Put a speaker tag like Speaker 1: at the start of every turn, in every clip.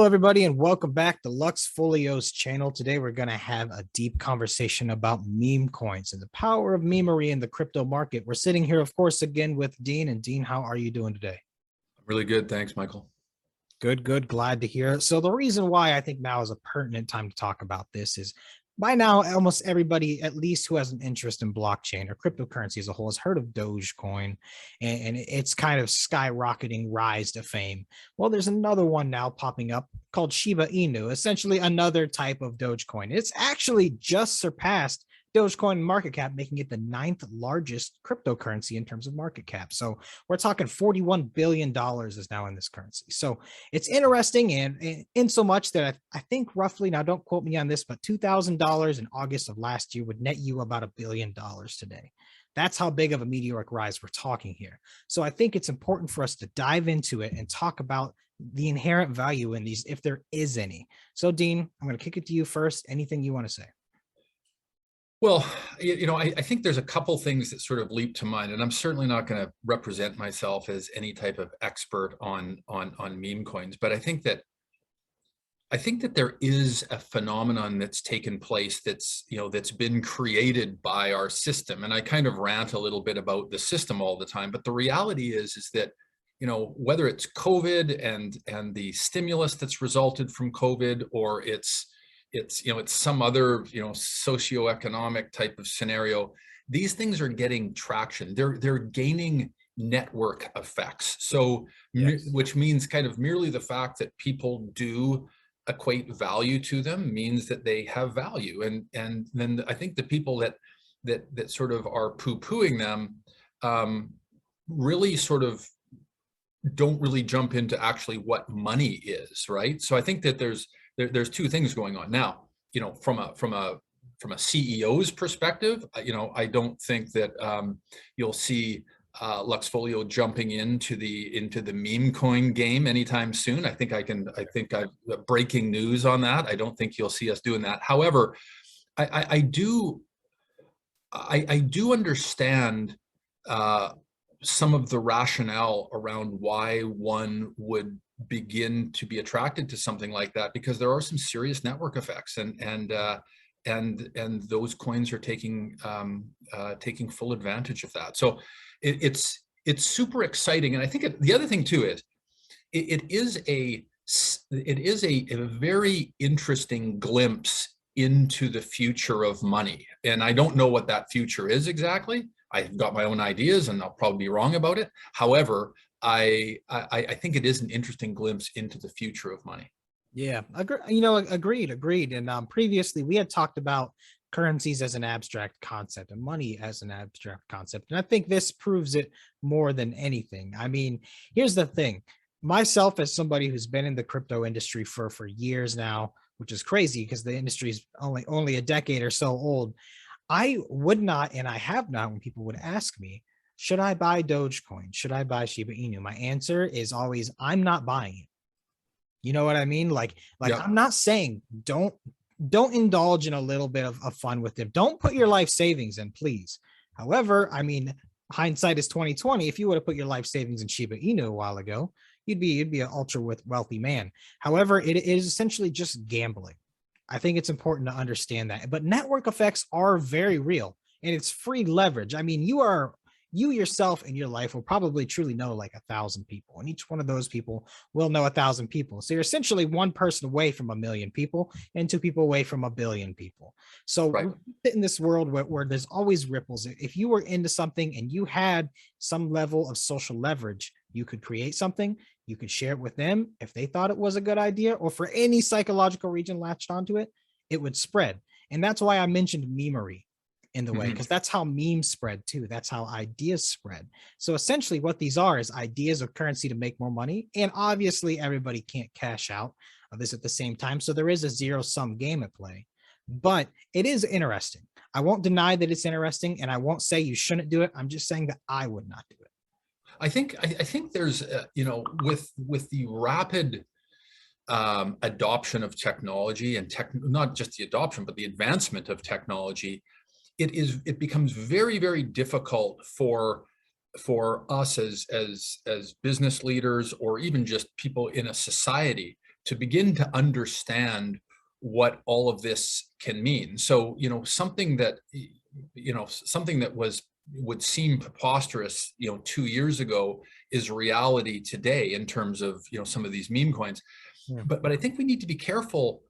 Speaker 1: everybody, and welcome back to Luxxfolio's channel. Today, we're going to have a deep conversation about meme coins and the power of memery in the crypto market. We're sitting here, of course, again with Dean. And Dean, how are you doing today?
Speaker 2: Really good. Thanks, Michael.
Speaker 1: Good, good. Glad to hear. So the reason why I think now is a pertinent time to talk about this is by now, almost everybody, at least who has an interest in blockchain or cryptocurrency as a whole, has heard of Dogecoin, and it's kind of skyrocketing rise to fame. Well, there's another one now popping up called Shiba Inu, essentially another type of Dogecoin. It's actually just surpassed Dogecoin market cap, making it the 9th largest cryptocurrency in terms of market cap. So we're talking $41 billion is now in this currency. So it's interesting, and in so much that I think roughly, now don't quote me on this, but $2,000 in August of last year would net you about $1 billion today. That's how big of a meteoric rise we're talking here. So I think it's important for us to dive into it and talk about the inherent value in these, if there is any. So Dean, I'm going to kick it to you first. Anything you want to say?
Speaker 2: Well, I think there's a couple things that sort of leap to mind, and I'm certainly not going to represent myself as any type of expert on meme coins, but I think that there is a phenomenon that's taken place that's been created by our system. And I kind of rant a little bit about the system all the time, but the reality is that whether it's COVID and the stimulus that's resulted from COVID, or it's some other socioeconomic type of scenario, these things are getting traction. They're gaining network effects. So yes. Which means kind of merely the fact that people do equate value to them means that they have value. And then I think the people that sort of are poo-pooing them really sort of don't really jump into actually what money is, right? So I think that there's two things going on now. From a CEO's perspective, I don't think that you'll see Luxxfolio jumping into the meme coin game anytime soon. I think I've breaking news on that. I don't think you'll see us doing that. However, I do understand some of the rationale around why one would begin to be attracted to something like that, because there are some serious network effects, and those coins are taking full advantage of that. So it's super exciting. And I think the other thing too is it is a very interesting glimpse into the future of money. And I don't know what that future is exactly. I've got my own ideas, and I'll probably be wrong about it. However, I think it is an interesting glimpse into the future of money.
Speaker 1: Yeah, agreed. And previously we had talked about currencies as an abstract concept and money as an abstract concept. And I think this proves it more than anything. I mean, here's the thing. Myself, as somebody who's been in the crypto industry for years now, which is crazy because the industry is only a decade or so old, I would not, and I have not, when people would ask me, should I buy Dogecoin? Should I buy Shiba Inu? My answer is always, I'm not buying it. You know what I mean? Like yep. I'm not saying don't indulge in a little bit of fun with it. Don't put your life savings in, please. However, I mean, hindsight is 2020. If you would have put your life savings in Shiba Inu a while ago, you'd be an ultra wealthy man. However, it is essentially just gambling. I think it's important to understand that. But network effects are very real, and it's free leverage. I mean, you yourself in your life will probably truly know like 1,000 people, and each one of those people will know 1,000 people. So you're essentially one person away from 1 million people and 2 people away from 1 billion people. So right. In this world where there's always ripples, if you were into something and you had some level of social leverage, you could create something, you could share it with them if they thought it was a good idea, or for any psychological reason latched onto it, it would spread. And that's why I mentioned memery in the way, because that's how memes spread too. That's how ideas spread. So essentially what these are is ideas of currency to make more money. And obviously everybody can't cash out of this at the same time. So there is a zero-sum game at play, but it is interesting. I won't deny that it's interesting, and I won't say you shouldn't do it. I'm just saying that I would not do it.
Speaker 2: I think there's, with the rapid adoption of technology and not just the adoption, but the advancement of technology, it becomes very, very difficult for us as business leaders, or even just people in a society, to begin to understand what all of this can mean. So, something that would seem preposterous, 2 years ago, is reality today in terms of, some of these meme coins.
Speaker 1: Yeah.
Speaker 2: But I think we need to be careful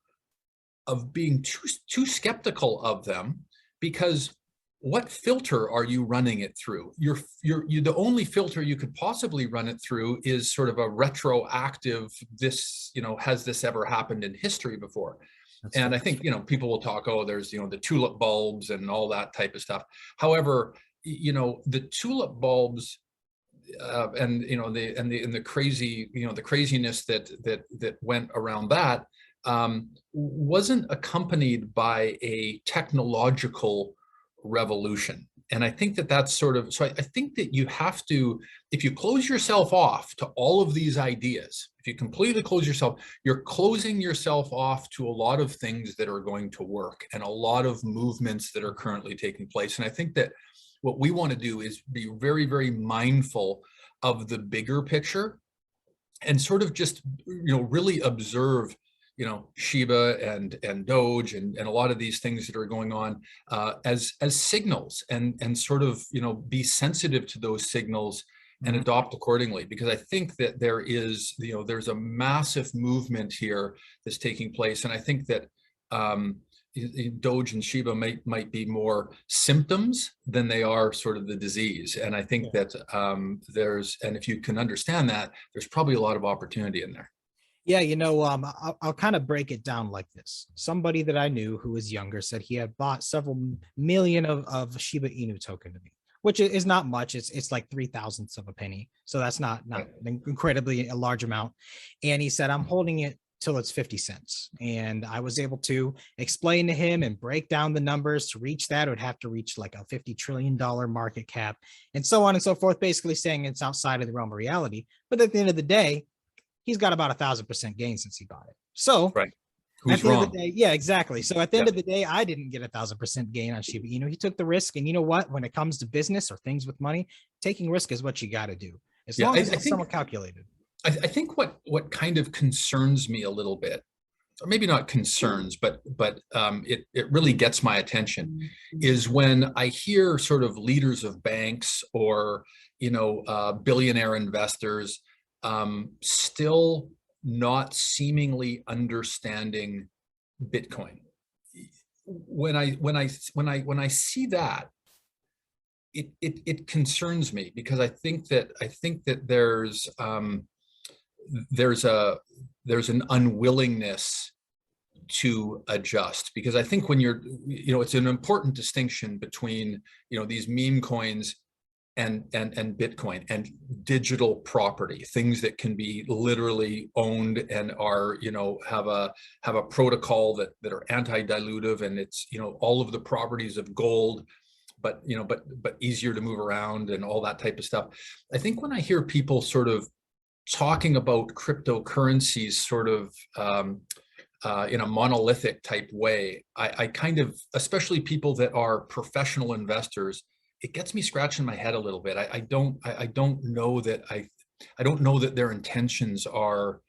Speaker 2: of being too skeptical of them, because what filter are you running it through? You the only filter you could possibly run it through is sort of a retroactive, this, has this ever happened in history before?
Speaker 1: That's
Speaker 2: And
Speaker 1: very
Speaker 2: I think,
Speaker 1: true.
Speaker 2: people will talk, oh, there's, the tulip bulbs and all that type of stuff. However, the tulip bulbs, and the crazy, the craziness that went around that, wasn't accompanied by a technological revolution. And I think that's sort of, so I think that you have to, if you close yourself off to all of these ideas, if you completely close yourself, you're closing yourself off to a lot of things that are going to work and a lot of movements that are currently taking place. And I think that what we want to do is be very, very mindful of the bigger picture, and sort of just, really observe, Shiba and Doge and a lot of these things that are going on, as signals, and sort of, be sensitive to those signals and
Speaker 1: Mhm.
Speaker 2: adopt accordingly. Because I think that there's a massive movement here that's taking place, and I think that, Doge and Shiba might be more symptoms than they are sort of the disease. And I think that, and if you can understand that, there's probably a lot of opportunity in there.
Speaker 1: Yeah, I'll kind of break it down like this. Somebody that I knew who was younger said he had bought several million of Shiba Inu token to me, which is not much. It's like 3 thousandths of a penny, so that's not
Speaker 2: Right.
Speaker 1: incredibly a large amount. And he said, I'm holding it till it's 50 cents. And I was able to explain to him and break down the numbers. To reach that, it would have to reach like a $50 trillion market cap, and so on and so forth, basically saying it's outside of the realm of reality. But at the end of the day, he's got about 1,000% gain since he bought it. So
Speaker 2: Right.
Speaker 1: at
Speaker 2: Who's
Speaker 1: the end of the
Speaker 2: wrong?
Speaker 1: day, yeah, exactly. So at the end
Speaker 2: Yeah.
Speaker 1: of the day, I didn't get 1,000% gain on Shiba. He took the risk, and you know what? When it comes to business or things with money, taking risk is what you got to do, as
Speaker 2: Yeah.
Speaker 1: long as
Speaker 2: I
Speaker 1: it's
Speaker 2: think
Speaker 1: somewhat calculated.
Speaker 2: I think what kind of concerns me a little bit, or maybe not concerns, but it really gets my attention, is when I hear sort of leaders of banks, or billionaire investors, still not seemingly understanding Bitcoin. When I see that, it concerns me, because I think that there's a there's an unwillingness to adjust. Because I think when it's an important distinction between, these meme coins and Bitcoin and digital property, things that can be literally owned and are, have a protocol that are anti-dilutive, and it's, all of the properties of gold, but easier to move around and all that type of stuff. I think when I hear people sort of talking about cryptocurrencies sort of, in a monolithic type way, I kind of, especially people that are professional investors, it gets me scratching my head a little bit. I don't know that I don't know that their intentions are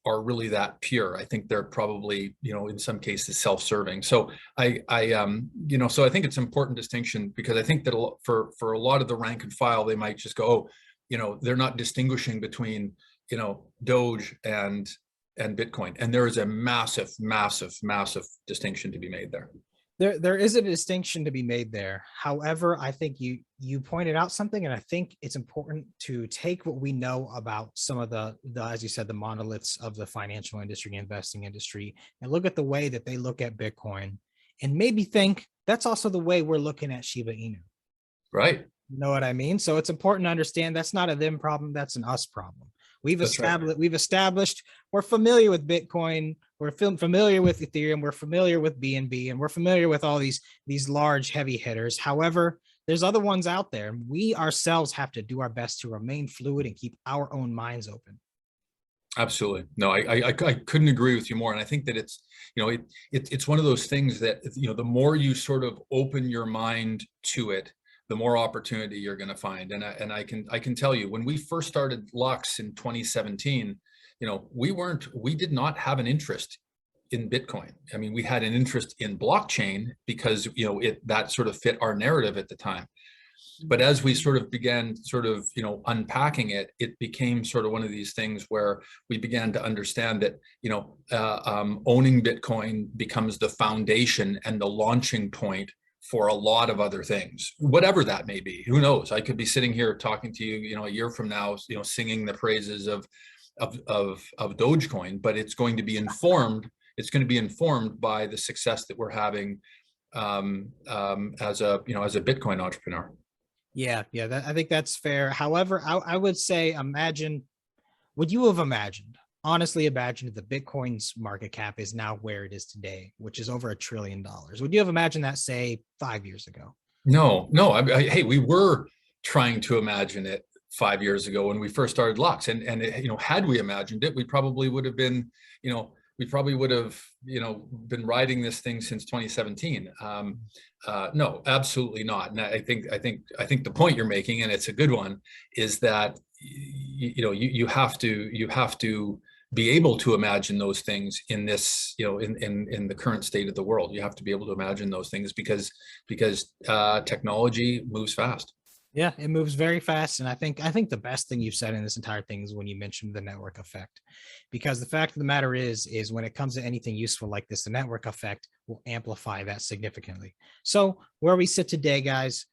Speaker 2: really that pure. I think they're probably, in some cases, self-serving. So so I think it's an important distinction, because I think that for a lot of the rank and file, they might just go, oh, they're not distinguishing between, Doge and Bitcoin. And there is a massive, massive, massive distinction to be made there.
Speaker 1: There is a distinction to be made there. However, I think you pointed out something, and I think it's important to take what we know about some of the as you said, the monoliths of the financial industry, investing industry, and look at the way that they look at Bitcoin, and maybe think that's also the way we're looking at Shiba Inu.
Speaker 2: Right.
Speaker 1: You know what I mean? So it's important to understand that's not a them problem, that's an us problem.
Speaker 2: That's right.
Speaker 1: We've established we're familiar with Bitcoin, we're familiar with Ethereum, we're familiar with BNB, and we're familiar with all these large heavy hitters. However, there's other ones out there. We ourselves have to do our best to remain fluid and keep our own minds open.
Speaker 2: Absolutely. No, I couldn't agree with you more. And I think that it's, it's one of those things that, the more you sort of open your mind to it, the more opportunity you're going to find. And I can tell you, when we first started Lux in 2017, we did not have an interest in Bitcoin. I mean, we had an interest in blockchain because, that sort of fit our narrative at the time. But as we sort of began unpacking it, it became sort of one of these things where we began to understand that, owning Bitcoin becomes the foundation and the launching point for a lot of other things, whatever that may be. Who knows? I could be sitting here talking to you, a year from now, singing the praises of Dogecoin, but it's going to be informed. It's going to be informed by the success that we're having as a Bitcoin entrepreneur.
Speaker 1: Yeah, I think that's fair. However, I would say, would you have honestly imagined that the Bitcoin's market cap is now where it is today, which is over $1 trillion? Would you have imagined that, say, 5 years ago?
Speaker 2: No. Hey, we were trying to imagine it 5 years ago when we first started Lux, and had we imagined it, we probably would have been, been riding this thing since 2017. No, absolutely not. And I think the point you're making, and it's a good one, is that you have to be able to imagine those things in this, in the current state of the world. You have to be able to imagine those things because technology moves fast.
Speaker 1: Yeah, it moves very fast. And I think the best thing you've said in this entire thing is when you mentioned the network effect, because the fact of the matter is when it comes to anything useful like this, the network effect will amplify that significantly. So where we sit today, guys,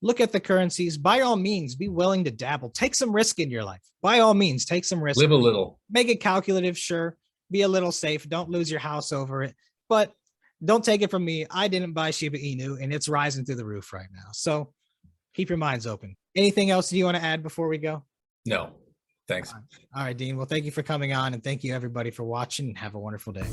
Speaker 1: look at the currencies. By all means, be willing to dabble, take some risk in your life. By all means, take some risk.
Speaker 2: Live a little.
Speaker 1: Make it calculative, sure. Be a little safe. Don't lose your house over it. But don't take it from me. I didn't buy Shiba Inu, and it's rising through the roof right now. So keep your minds open. Anything else you want to add before we go?
Speaker 2: No, thanks.
Speaker 1: All right, Dean. Well, thank you for coming on, and thank you everybody for watching, and have a wonderful day.